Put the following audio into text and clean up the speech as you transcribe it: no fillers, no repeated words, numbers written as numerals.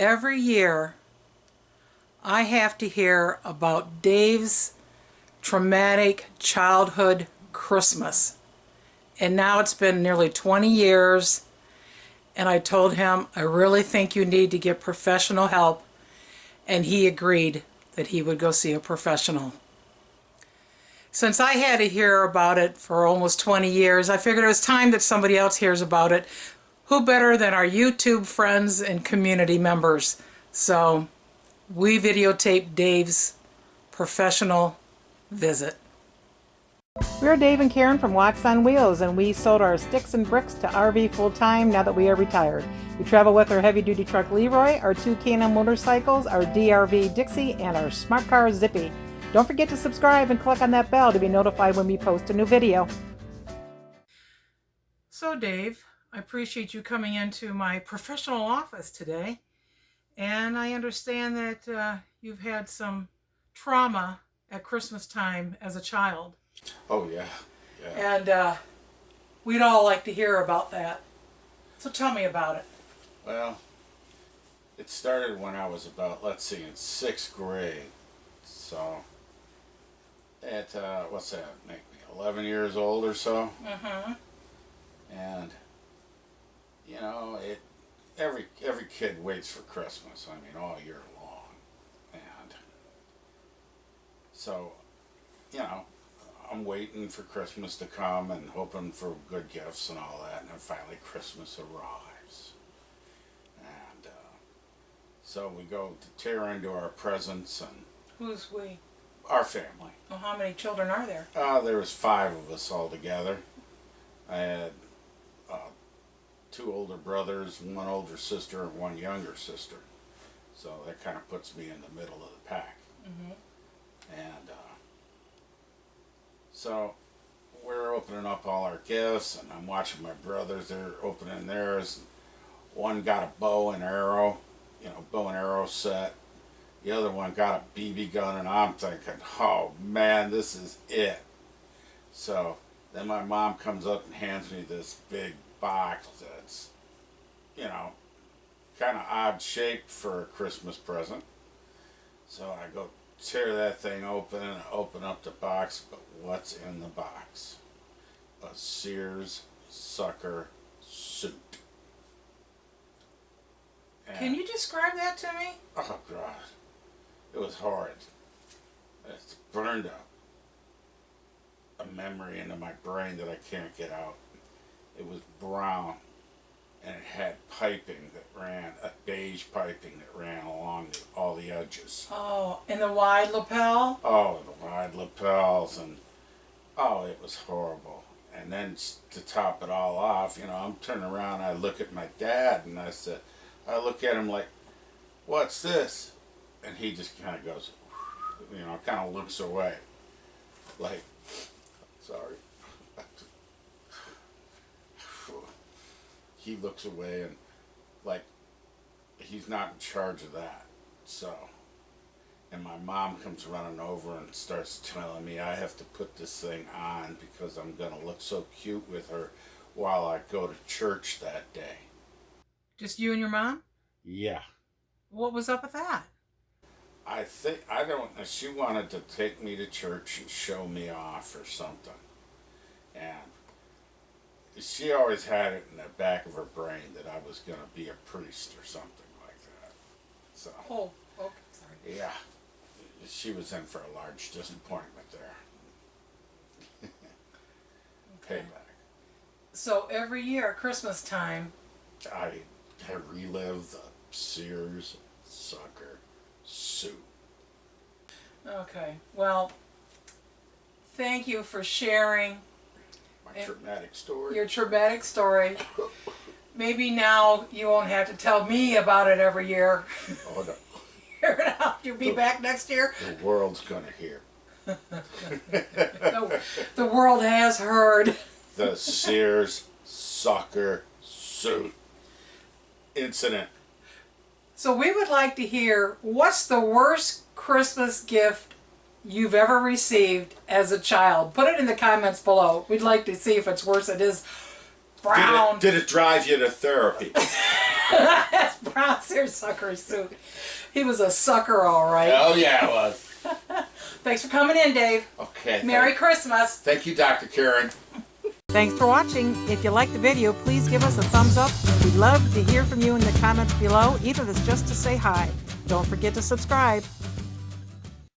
Every year I have to hear about Dave's traumatic childhood Christmas. And now it's been nearly 20 years, and I told him, I really think you need to get professional help, and he agreed that he would go see a professional. Since I had to hear about it for almost 20 years, I figured it was time that somebody else hears about it. Who better than our YouTube friends and community members? So we videotaped Dave's professional visit. We're Dave and Karen from Wax on Wheels, and we sold our sticks and bricks to RV full-time now that we are retired. We travel with our heavy-duty truck Leroy, our 2 Can-Am motorcycles, our DRV Dixie, and our smart car Zippy. Don't forget to subscribe and click on that bell to be notified when we post a new video. So Dave, I appreciate you coming into my professional office today. And I understand that you've had some trauma at Christmas time as a child. Oh, yeah. And we'd all like to hear about that. So tell me about it. Well, it started when I was about, let's see, in 6th grade. So, at, what's that, make me 11 years old or so? Mm-hmm. And, you know, every kid waits for Christmas, I mean, all year long. And so, you know, I'm waiting for Christmas to come and hoping for good gifts and all that, and then finally Christmas arrives. And so we go to tear into our presents, and Who's we? our family. Well, how many children are there? There was 5 of us all together. I had 2 older brothers, 1 older sister, and 1 younger sister. So that kind of puts me in the middle of the pack. Mm-hmm. And so we're opening up all our gifts, and I'm watching my brothers, they're opening theirs. One got a bow and arrow, bow and arrow set. The other one got a BB gun, and I'm thinking, oh man, this is it. So then my mom comes up and hands me this big box that's, kind of odd shaped for a Christmas present. So I go tear that thing open and open up the box, but what's in the box? A Sears sucker suit. And Can you describe that to me? oh God, it was horrid. It's burned a memory into my brain that I can't get out. It was brown, and it had piping that ran, a beige piping that ran along all the edges. Oh, and the wide lapel? Oh, the wide lapels, and oh, it was horrible. And then to top it all off, I'm turning around, I look at my dad, and I look at him like, what's this? And he just kind of goes, kind of looks away. Like, sorry. He looks away and like he's not in charge of that. So, and my mom comes running over and starts telling me I have to put this thing on because I'm going to look so cute with her while I go to church that day. Just you and your mom? Yeah. What was up with that? I don't know, she wanted to take me to church and show me off or something. And she always had it in the back of her brain that I was going to be a priest or something like that. So, Oh, okay, sorry. yeah, she was in for a large disappointment there. Okay. Payback. So every year at Christmas time, I relive the Sears sucker suit. okay, well, thank you for sharing My traumatic story. your traumatic story. Maybe now you won't have to tell me about it every year. Oh, no. Hear it out. You'll be back next year. The world's going to hear. The world has heard. The Sears sucker suit incident. So we would like to hear, what's the worst Christmas gift you've ever received as a child? Put it in the comments below. We'd like to see if it's worse. It is brown. Did it drive you to therapy? That's brown Sears seersucker suit. He was a sucker, all right. Oh yeah, it was. Thanks for coming in, Dave. Okay. Merry Christmas. Thank you, Dr. Karen. Thanks for watching. If you liked the video, please give us a thumbs up. We'd love to hear from you in the comments below, even if it's just to say hi. Don't forget to subscribe.